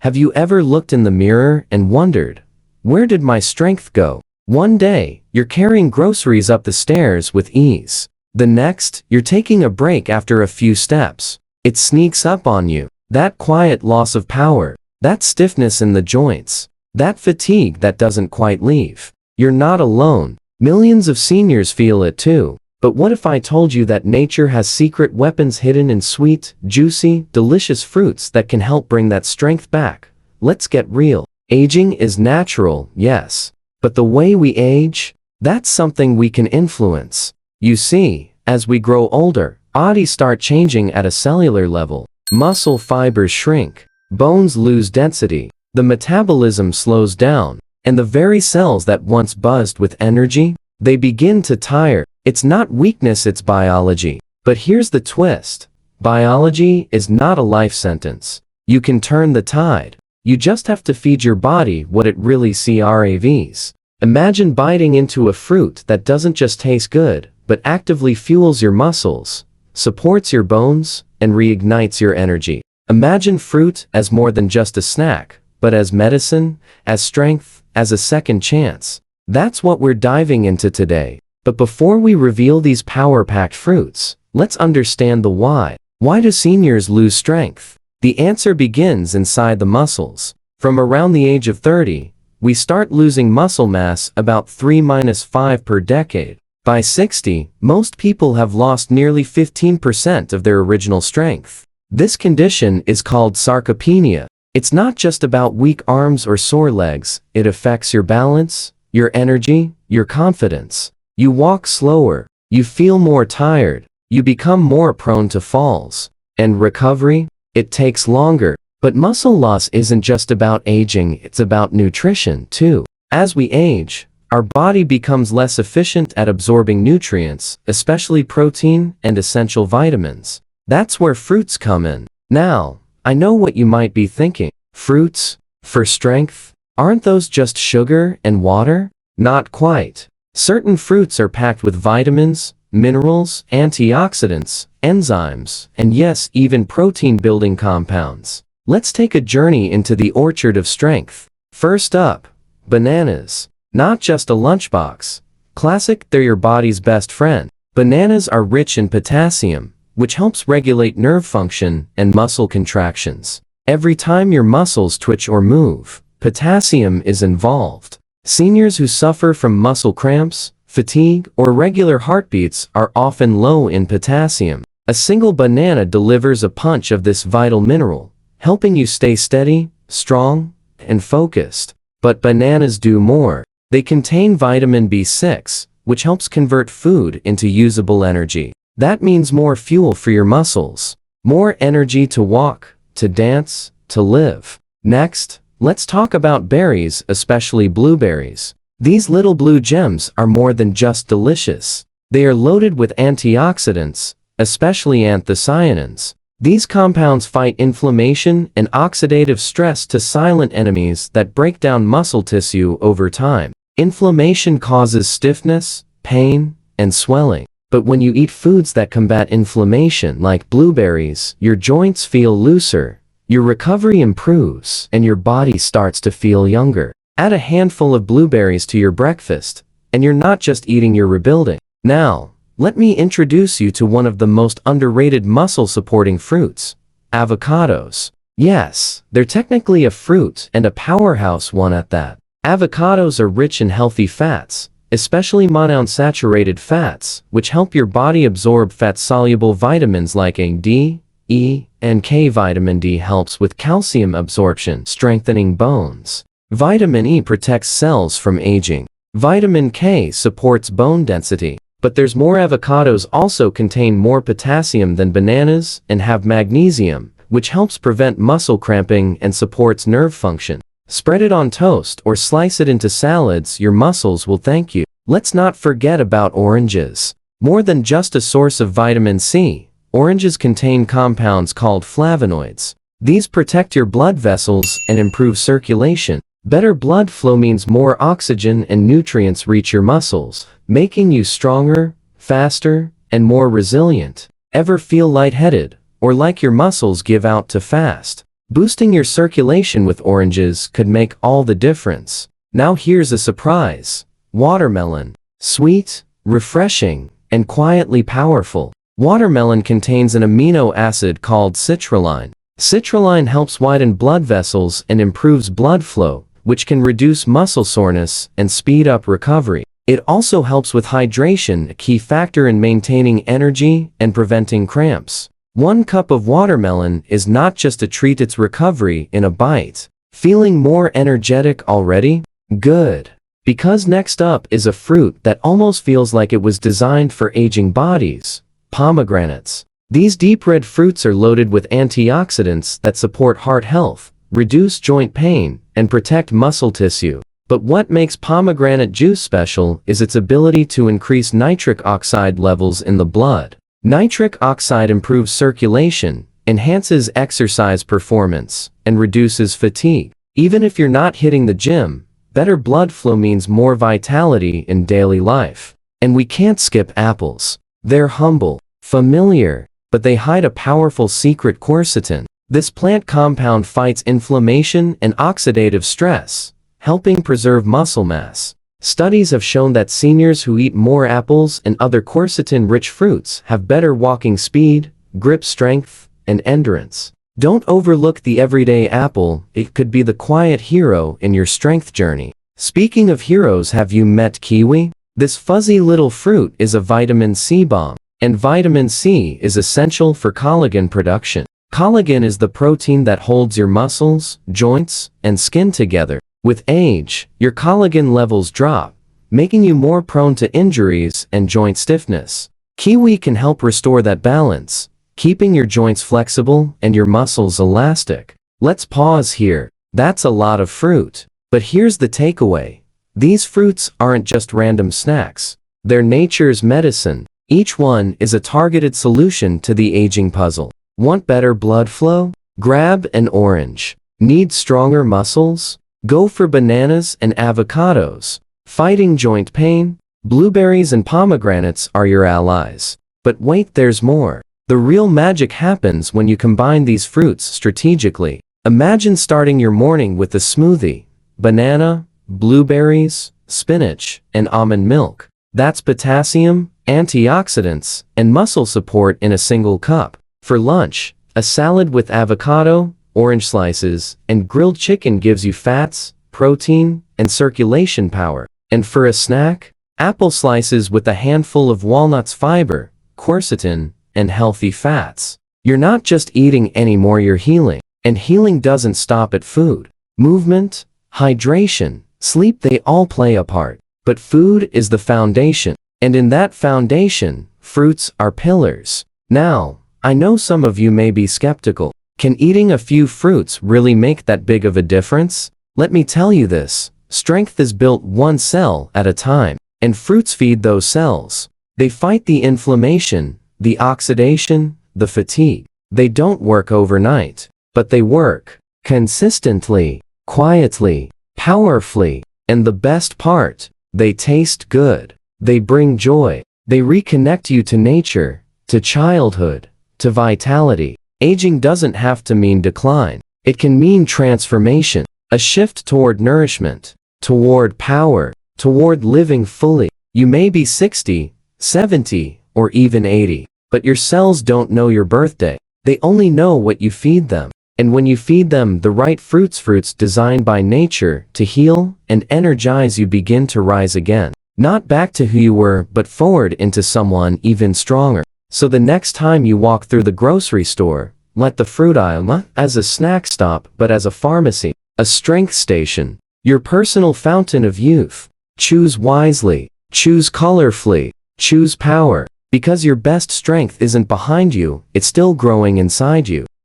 Have you ever looked in the mirror and wondered, where did my strength go? One day, you're carrying groceries up the stairs with ease. The next, you're taking a break after a few steps. It sneaks up on you. That quiet loss of power, that stiffness in the joints, that fatigue that doesn't quite leave. You're not alone. Millions of seniors feel it too. But what if I told you that nature has secret weapons hidden in sweet, juicy, delicious fruits that can help bring that strength back? Let's get real. Aging is natural, yes. But the way we age, that's something we can influence. You see, as we grow older, bodies start changing at a cellular level. Muscle fibers shrink, bones lose density, the metabolism slows down, and the very cells that once buzzed with energy, they begin to tire. It's not weakness, it's biology. But here's the twist. Biology is not a life sentence. You can turn the tide. You just have to feed your body what it really craves. Imagine biting into a fruit that doesn't just taste good, but actively fuels your muscles, supports your bones, and reignites your energy. Imagine fruit as more than just a snack, but as medicine, as strength, as a second chance. That's what we're diving into today. But before we reveal these power-packed fruits, let's understand the why. Why do seniors lose strength? The answer begins inside the muscles. From around the age of 30, we start losing muscle mass about 3-5 per decade. By 60, most people have lost nearly 15% of their original strength. This condition is called sarcopenia. It's not just about weak arms or sore legs, it affects your balance, your energy, your confidence. You walk slower, you feel more tired, you become more prone to falls. And recovery? It takes longer. But muscle loss isn't just about aging, it's about nutrition too. As we age, our body becomes less efficient at absorbing nutrients, especially protein and essential vitamins. That's where fruits come in. Now, I know what you might be thinking. Fruits? For strength? Aren't those just sugar and water? Not quite. Certain fruits are packed with vitamins, minerals, antioxidants, enzymes, and yes, even protein-building compounds. Let's take a journey into the orchard of strength. First up, bananas. Not just a lunchbox. Classic, they're your body's best friend. Bananas are rich in potassium, which helps regulate nerve function and muscle contractions. Every time your muscles twitch or move, potassium is involved. Seniors who suffer from muscle cramps, fatigue, or irregular heartbeats are often low in potassium. A single banana delivers a punch of this vital mineral, helping you stay steady, strong, and focused. But bananas do more. They contain vitamin B6, which helps convert food into usable energy. That means more fuel for your muscles, more energy to walk, to dance, to live. Next, let's talk about berries, especially blueberries. These little blue gems are more than just delicious. They are loaded with antioxidants, especially anthocyanins. These compounds fight inflammation and oxidative stress to silent enemies that break down muscle tissue over time. Inflammation causes stiffness, pain, and swelling. But when you eat foods that combat inflammation like blueberries, your joints feel looser, your recovery improves, and your body starts to feel younger. Add a handful of blueberries to your breakfast, and you're not just eating, you're rebuilding. Now, let me introduce you to one of the most underrated muscle-supporting fruits, avocados. Yes, they're technically a fruit and a powerhouse one at that. Avocados are rich in healthy fats, especially monounsaturated fats, which help your body absorb fat-soluble vitamins like A, D, E, and K. Vitamin D helps with calcium absorption, strengthening bones. Vitamin E protects cells from aging. Vitamin K supports bone density. But there's more. Avocados also contain more potassium than bananas and have magnesium, which helps prevent muscle cramping and supports nerve function. Spread it on toast or slice it into salads, your muscles will thank you. Let's not forget about oranges. More than just a source of vitamin C, oranges contain compounds called flavonoids. These protect your blood vessels and improve circulation. Better blood flow means more oxygen and nutrients reach your muscles, making you stronger, faster, and more resilient. Ever feel lightheaded, or like your muscles give out too fast? Boosting your circulation with oranges could make all the difference. Now here's a surprise. Watermelon. Sweet, refreshing, and quietly powerful. Watermelon contains an amino acid called citrulline. Citrulline helps widen blood vessels and improves blood flow, which can reduce muscle soreness and speed up recovery. It also helps with hydration, a key factor in maintaining energy and preventing cramps. 1 cup of watermelon is not just a treat, it's recovery in a bite. Feeling more energetic already? Good. Because next up is a fruit that almost feels like it was designed for aging bodies. Pomegranates. These deep red fruits are loaded with antioxidants that support heart health, reduce joint pain, and protect muscle tissue. But what makes pomegranate juice special is its ability to increase nitric oxide levels in the blood. Nitric oxide improves circulation, enhances exercise performance, and reduces fatigue. Even if you're not hitting the gym, better blood flow means more vitality in daily life. And we can't skip apples. They're humble, familiar, but they hide a powerful secret: quercetin. This plant compound fights inflammation and oxidative stress, helping preserve muscle mass. Studies have shown that seniors who eat more apples and other quercetin-rich fruits have better walking speed, grip strength, and endurance. Don't overlook the everyday apple, it could be the quiet hero in your strength journey. Speaking of heroes, have you met kiwi? This fuzzy little fruit is a vitamin C bomb, and vitamin C is essential for collagen production. Collagen is the protein that holds your muscles, joints, and skin together. With age, your collagen levels drop, making you more prone to injuries and joint stiffness. Kiwi can help restore that balance, keeping your joints flexible and your muscles elastic. Let's pause here. That's a lot of fruit. But here's the takeaway. These fruits aren't just random snacks. They're nature's medicine. Each one is a targeted solution to the aging puzzle. Want better blood flow? Grab an orange. Need stronger muscles? Go for bananas and avocados. Fighting joint pain? Blueberries and pomegranates are your allies. But wait, there's more. The real magic happens when you combine these fruits strategically. Imagine starting your morning with a smoothie. Banana, blueberries, spinach, and almond milk. That's potassium, antioxidants, and muscle support in a single cup. For lunch, a salad with avocado, orange slices, and grilled chicken gives you fats, protein, and circulation power. And for a snack, apple slices with a handful of walnuts, fiber, quercetin, and healthy fats. You're not just eating anymore, you're healing. And healing doesn't stop at food. Movement, hydration, sleep, they all play a part. But food is the foundation. And in that foundation, fruits are pillars. Now, I know some of you may be skeptical. Can eating a few fruits really make that big of a difference? Let me tell you this. Strength is built one cell at a time. And fruits feed those cells. They fight the inflammation, the oxidation, the fatigue. They don't work overnight. But they work consistently, quietly, powerfully. And the best part, they taste good. They bring joy. They reconnect you to nature, to childhood, to vitality. Aging doesn't have to mean decline. It can mean transformation, a shift toward nourishment, toward power, toward living fully. You may be 60, 70, or even 80, but your cells don't know your birthday. They only know what you feed them. And when you feed them the right fruits designed by nature to heal and energize, you begin to rise again. Not back to who you were, but forward into someone even stronger. So the next time you walk through the grocery store, let the fruit aisle not as a snack stop, but as a pharmacy, a strength station, your personal fountain of youth. Choose wisely, choose colorfully, choose power, because your best strength isn't behind you, it's still growing inside you.